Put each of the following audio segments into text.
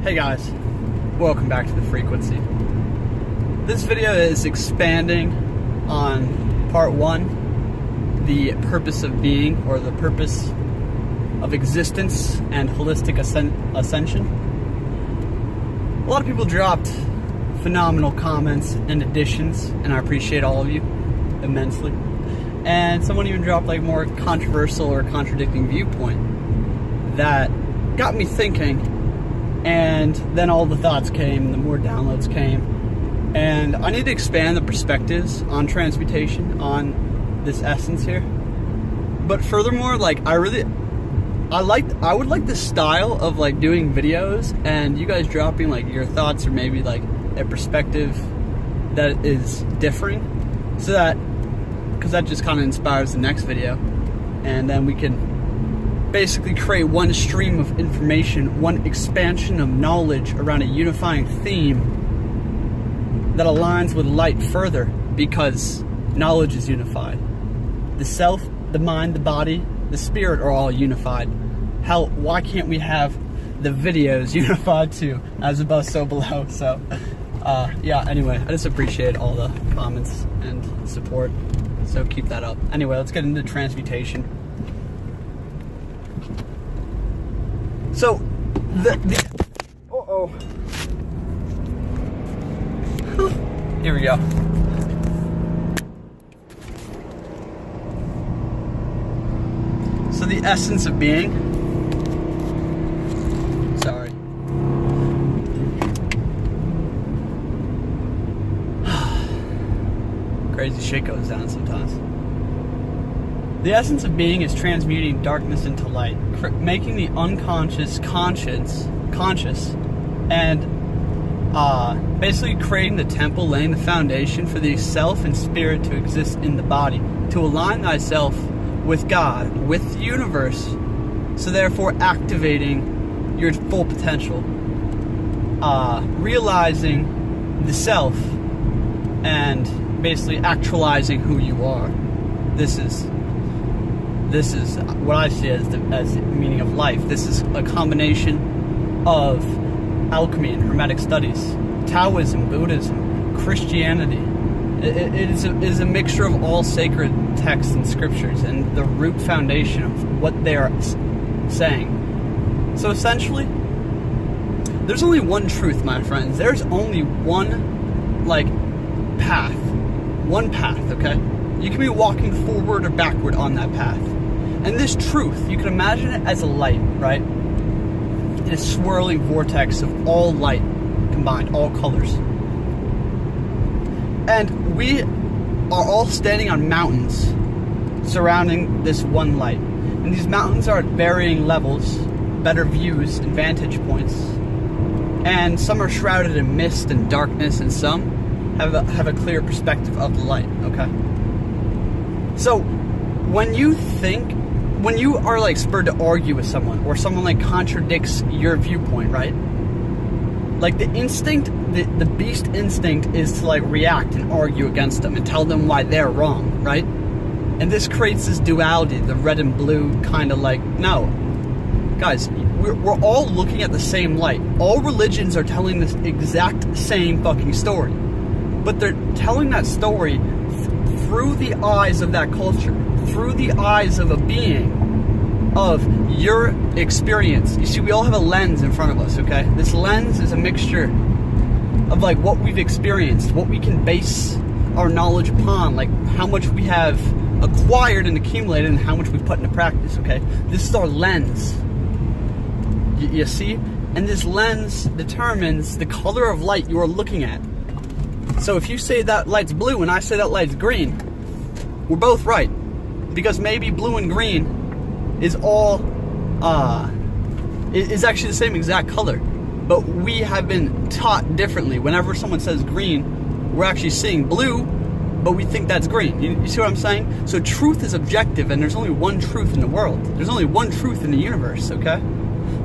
Hey guys, welcome back to The Frequency. This video is expanding on part 1, the purpose of being, or the purpose of existence and holistic ascension. A lot of people dropped phenomenal comments and additions, and I appreciate all of you immensely. And someone even dropped like more controversial or contradicting viewpoint that got me thinking. And then all the thoughts came, the more downloads came. And I need to expand the perspectives on transmutation, on this essence here. But furthermore, like I would like the style of like doing videos and you guys dropping like your thoughts or maybe like a perspective that is differing, so that, because that just kind of inspires the next video, and then we can basically create one stream of information, one expansion of knowledge around a unifying theme that aligns with light further, because knowledge is unified. The self, the mind, the body, the spirit are all unified. Hell, why can't we have the videos unified too? As above, so below. So, yeah, anyway, I just appreciate all the comments and support. So keep that up. Anyway, let's get into transmutation. So, here we go. So the essence of being, sorry. Crazy shit goes down sometimes. The essence of being is transmuting darkness into light, making the unconscious conscious, and basically creating the temple, laying the foundation for the self and spirit to exist in the body, to align thyself with God, with the universe, so therefore activating your full potential, realizing the self, and basically actualizing who you are. This is what I see as the meaning of life. This is a combination of alchemy and Hermetic studies, Taoism, Buddhism, Christianity. It is a mixture of all sacred texts and scriptures and the root foundation of what they are saying. So essentially, there's only one truth, my friends. There's only one, path. One path, okay? You can be walking forward or backward on that path. And this truth, you can imagine it as a light, right? In a swirling vortex of all light combined, all colors. And we are all standing on mountains surrounding this one light. And these mountains are at varying levels, better views and vantage points. And some are shrouded in mist and darkness, and some have a clear perspective of the light, okay? So, when you are spurred to argue with someone, or someone contradicts your viewpoint, right? Like the instinct, the beast instinct is to react and argue against them and tell them why they're wrong, right? And this creates this duality, the red and blue kind of no. Guys, we're all looking at the same light. All religions are telling this exact same fucking story. But they're telling that story through the eyes of that culture, through the eyes of a being, of your experience. You see, we all have a lens in front of us, okay? This lens is a mixture of what we've experienced, what we can base our knowledge upon, how much we have acquired and accumulated and how much we've put into practice, okay? This is our lens. You see? And this lens determines the color of light you are looking at. So if you say that light's blue and I say that light's green, we're both right. Because maybe blue and green is all, is actually the same exact color. But we have been taught differently. Whenever someone says green, we're actually seeing blue, but we think that's green. You see what I'm saying? So truth is objective, and there's only one truth in the world. There's only one truth in the universe, okay?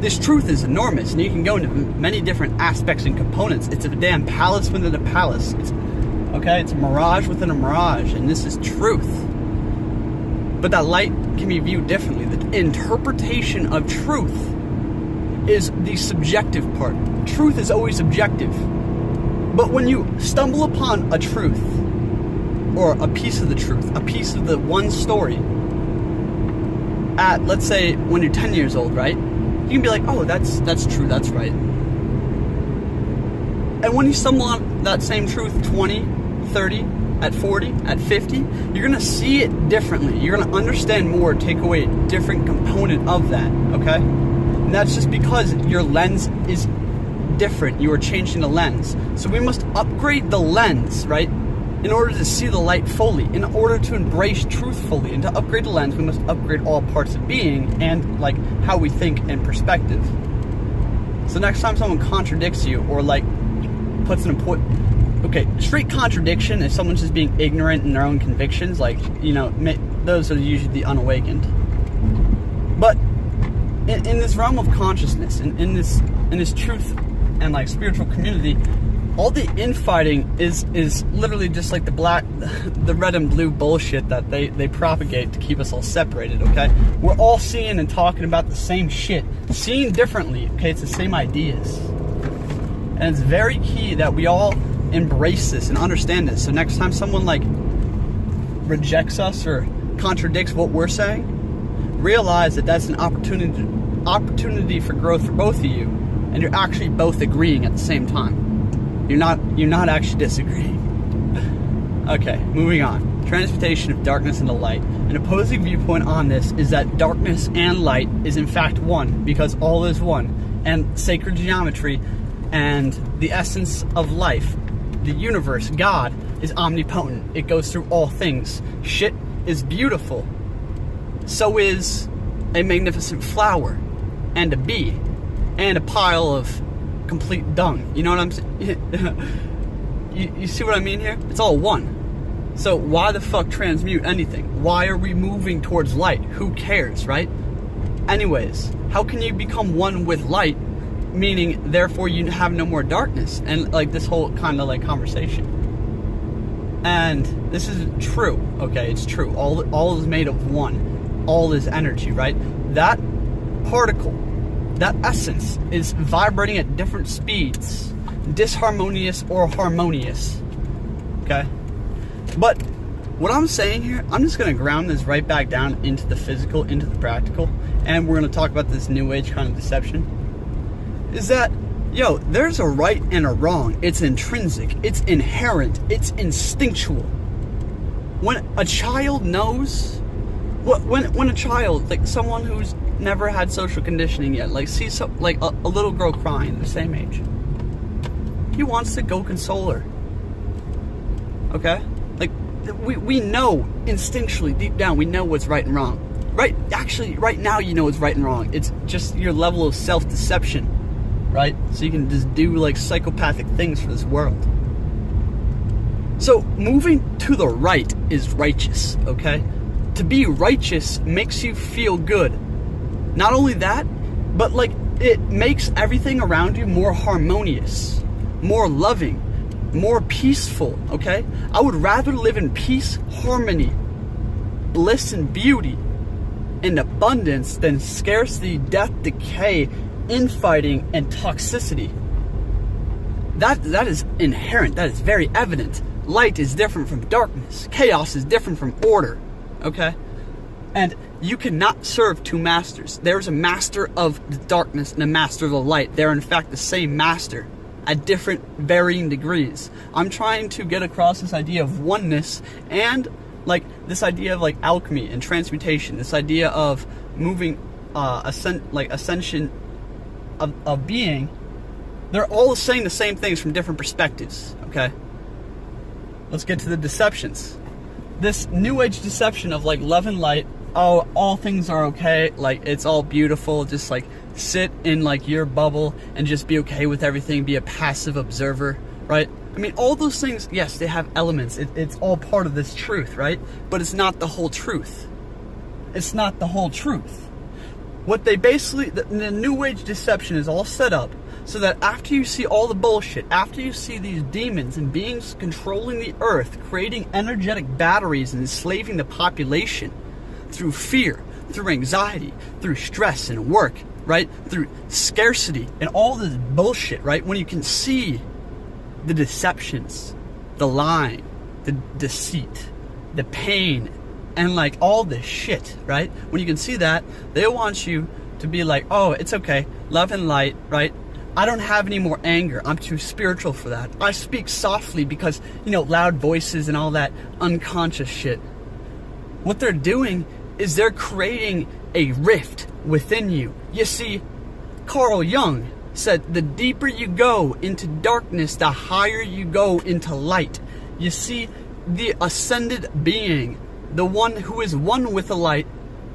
This truth is enormous, and you can go into many different aspects and components. It's a damn palace within a palace. It's a mirage within a mirage, and this is truth. But that light can be viewed differently. The interpretation of truth is the subjective part. Truth is always objective. But when you stumble upon a truth, or a piece of the truth, a piece of the one story, at, let's say, when you're 10 years old, right? You can be like, oh, that's true, that's right. And when you stumble on that same truth 20, 30, at 40, at 50, you're going to see it differently. You're going to understand more, take away a different component of that, okay? And that's just because your lens is different. You are changing the lens. So we must upgrade the lens, right? In order to see the light fully, in order to embrace truth fully. And to upgrade the lens, we must upgrade all parts of being and like how we think and perspective. So next time someone contradicts you or like puts an important, okay, straight contradiction, if someone's just being ignorant in their own convictions, like, you know, those are usually the unawakened. But in this realm of consciousness, in this truth and like spiritual community, all the infighting is literally just like the red and blue bullshit that they propagate to keep us all separated, okay? We're all seeing and talking about the same shit, seeing differently, okay? It's the same ideas. And it's very key that we all embrace this and understand this. So next time someone like rejects us or contradicts what we're saying, realize that that's an opportunity for growth for both of you, and you're actually both agreeing at the same time. You're not actually disagreeing. Okay, moving on. Transmutation of darkness into light. An opposing viewpoint on this is that darkness and light is in fact one, because all is one. And sacred geometry and the essence of life, the universe, God, is omnipotent. It goes through all things. Shit is beautiful. So is a magnificent flower, and a bee, and a pile of complete dung. You know what I'm saying? you see what I mean here? It's all one. So why the fuck transmute anything? Why are we moving towards light? Who cares, right? Anyways, how can you become one with light, meaning therefore you have no more darkness? And like this whole kind of like conversation. And this is true, okay? It's true. All is made of one. All is energy, right? That particle, that essence, is vibrating at different speeds, disharmonious or harmonious, okay? But what I'm saying here, I'm just going to ground this right back down into the physical, into the practical, and we're going to talk about this new age kind of deception, is that, yo, there's a right and a wrong. It's intrinsic, it's inherent, it's instinctual. When a child knows, when a child, like someone who's never had social conditioning yet, like sees a little girl crying the same age, he wants to go console her, okay? Like we know instinctually, deep down, we know what's right and wrong, right? Actually, right now you know what's right and wrong. It's just your level of self-deception, right? So you can just do like psychopathic things for this world. So moving to the right is righteous, okay? To be righteous makes you feel good. Not only that, but like it makes everything around you more harmonious, more loving, more peaceful, okay? I would rather live in peace, harmony, bliss and beauty, and abundance than scarcity, death, decay, infighting, and toxicity. That is inherent, that is very evident. Light is different from darkness. Chaos is different from order, okay? And you cannot serve two masters. There's a master of the darkness and a master of the light. They're in fact the same master at different varying degrees. I'm trying to get across this idea of oneness and like this idea of like alchemy and transmutation, this idea of moving ascension of being. They're all saying the same things from different perspectives, okay? Let's get to the deceptions. This new age deception of like love and light, oh, all things are okay, like it's all beautiful, just like sit in like your bubble and just be okay with everything, be a passive observer, right? I mean, all those things, yes, they have elements, it's all part of this truth, right? But it's not the whole truth. It's not the whole truth. What they basically, the new age deception is all set up so that after you see all the bullshit, after you see these demons and beings controlling the earth, creating energetic batteries and enslaving the population through fear, through anxiety, through stress and work, right? Through scarcity and all this bullshit, right? When you can see the deceptions, the lying, the deceit, the pain, and like all this shit, right? When you can see that, they want you to be like, oh, it's okay, love and light, right? I don't have any more anger. I'm too spiritual for that. I speak softly because, loud voices and all that unconscious shit. What they're doing is they're creating a rift within you. You see, Carl Jung said the deeper you go into darkness, the higher you go into light. You see, the ascended being, the one who is one with the light,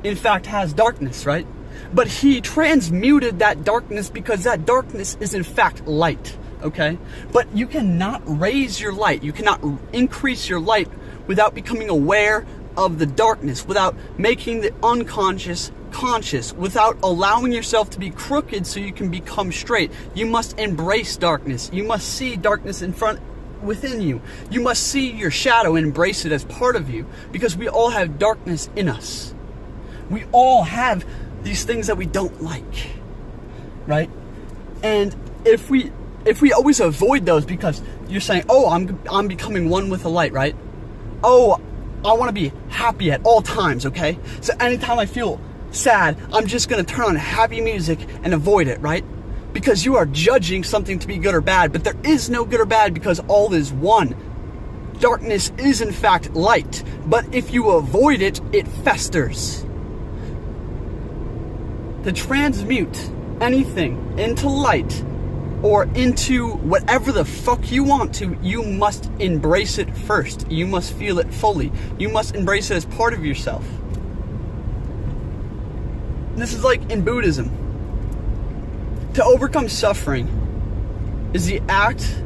in fact has darkness, right? But he transmuted that darkness because that darkness is in fact light, okay? But you cannot raise your light, you cannot increase your light without becoming aware of the darkness, without making the unconscious conscious, without allowing yourself to be crooked so you can become straight. You must embrace darkness. You must see darkness within you. You must see your shadow and embrace it as part of you, because we all have darkness in us. We all have these things that we don't like, right? And if we always avoid those because you're saying, oh, I'm becoming one with the light, right? Oh, I want to be happy at all times, okay? So anytime I feel sad, I'm just going to turn on happy music and avoid it, right? Because you are judging something to be good or bad, but there is no good or bad because all is one. Darkness is in fact light, but if you avoid it, it festers. To transmute anything into light or into whatever the fuck you want to, you must embrace it first. You must feel it fully. You must embrace it as part of yourself. This is like in Buddhism. To overcome suffering is the act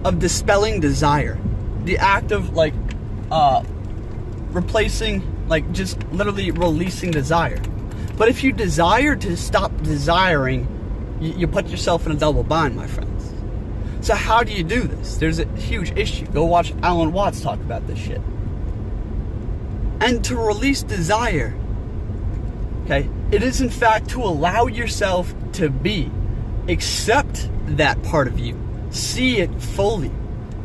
of dispelling desire. The act of replacing, just literally releasing desire. But if you desire to stop desiring, you put yourself in a double bind, my friends. So how do you do this? There's a huge issue. Go watch Alan Watts talk about this shit. And to release desire, okay, it is in fact to allow yourself to be. Accept that part of you. See it fully.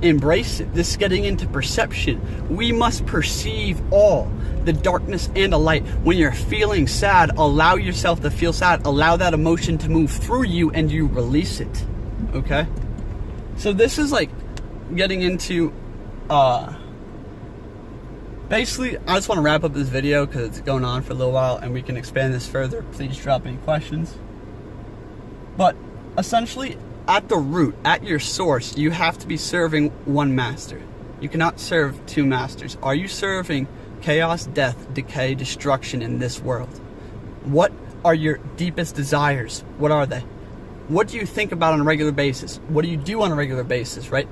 Embrace it. This is getting into perception. We must perceive all, the darkness and the light. When you're feeling sad, allow yourself to feel sad. Allow that emotion to move through you and you release it. Okay? So this is like getting into basically, I just want to wrap up this video because it's going on for a little while and we can expand this further. Please drop any questions. But essentially, at the root, at your source, you have to be serving one master. You cannot serve two masters. Are you serving chaos, death, decay, destruction in this world? What are your deepest desires? What are they? What do you think about on a regular basis? What do you do on a regular basis, right?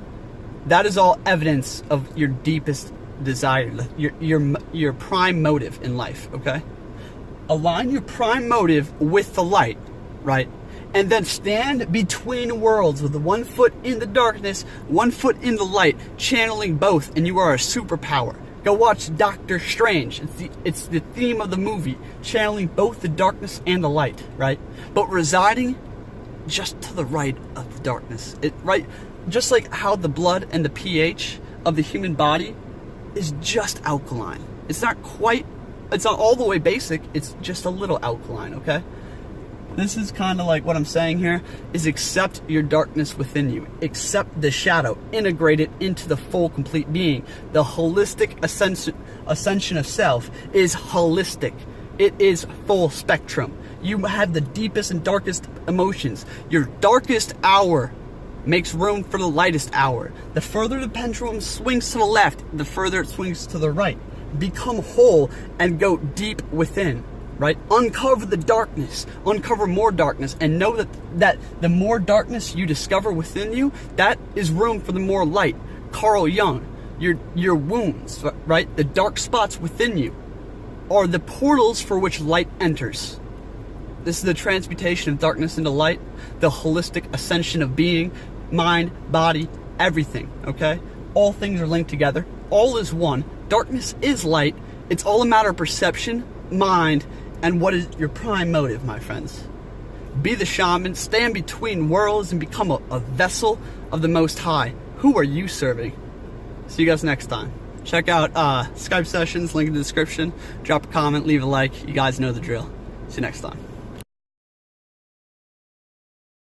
That is all evidence of your deepest desire, your prime motive in life, okay? Align your prime motive with the light, right? And then stand between worlds with 1 foot in the darkness, 1 foot in the light, channeling both, and you are a superpower. Go watch Doctor Strange. It's the theme of the movie, channeling both the darkness and the light, right? But residing just to the right of the darkness. Right? Just like how the blood and the pH of the human body is just alkaline. It's not all the way basic, it's just a little alkaline, okay? This is kind of like what I'm saying here, is accept your darkness within you. Accept the shadow. Integrate it into the full, complete being. The holistic ascension of self is holistic. It is full spectrum. You have the deepest and darkest emotions. Your darkest hour makes room for the lightest hour. The further the pendulum swings to the left, the further it swings to the right. Become whole and go deep within. Right? Uncover the darkness, uncover more darkness, and know that the more darkness you discover within you, that is room for the more light. Carl Jung, your wounds, right? The dark spots within you are the portals for which light enters. This is the transmutation of darkness into light, the holistic ascension of being, mind, body, everything, okay? All things are linked together. All is one. Darkness is light. It's all a matter of perception, mind, and what is your prime motive, my friends? Be the shaman, stand between worlds, and become a vessel of the Most High. Who are you serving? See you guys next time. Check out Skype sessions, link in the description. Drop a comment, leave a like. You guys know the drill. See you next time.